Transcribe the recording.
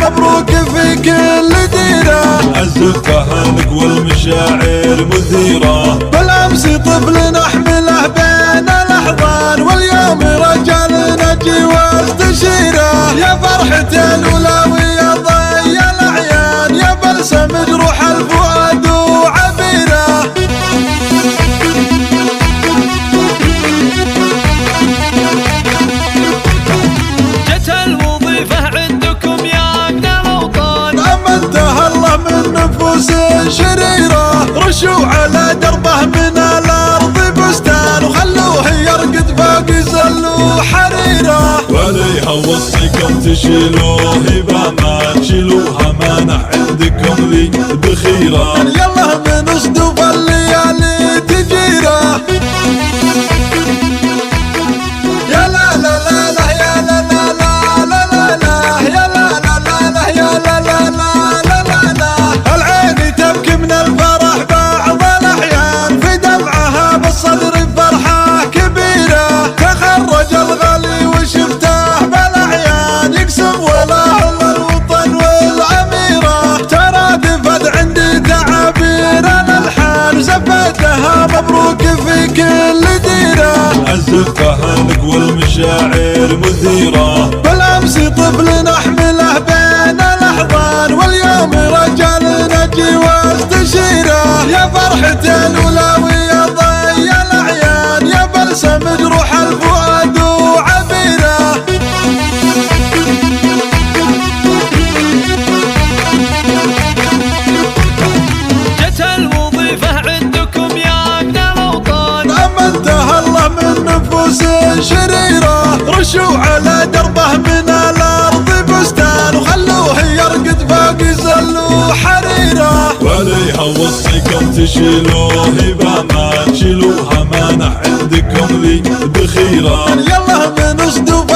مبروك في كل ديرة، أزفها لك والمشاعر مثيرة. بالأمس طفل نحمله بين الأحضان، واليوم رجال نجي واستشيره. يا فرحة الأولى ويا ضي الأعيان، يا بلسم جروح الفؤاد وعبيره. جت الوظيفة عندكم يا ابن الأوطان، أمنتها الله من نفوس شريرة. رشوا على دربه من الأرض بستان، وخلوه يرقد فوق زل حريره. وعليها وصيكم تشيلوه يبا ما تشيلوها، مانح عندكم ذي بخيرة. يلا من صدوف الليالي تجيره. يا لا لا لا لا يا لا لا لا لا لا يا لا لا لا لا يا لا لا لا لا لا. العين تبكي من الفرح بعض الأحيان، في دمعها بالصدر فرحة كبيرة. تخرج الغالي وشفته بالأعيان، يقسم ولا الله الوطن والعميرة. ترادفت عندي تعابير الألحان، زفتها مبروك في كل ديرة. أزفها لك والمشاعر مثيرة. بالأمس طفل نحمله بين الأحضان، واليوم رجال نجي واستشيره. يا فرحة الأولى ويا ضي الأعيان، يا بلسم جروح الفؤاد وعبيره. جت الوظيفة عندكم يا ابن الأوطان، أمنتها الله من نفوس شريرة. رشوا على دربه من الأرض بستان، وخلوه يرقد فوق زل حريره. وعليها وصيكم تشيلوه يبا ما تشيلوها، مانح عندكم ذي بخيرة. يلا من صدوف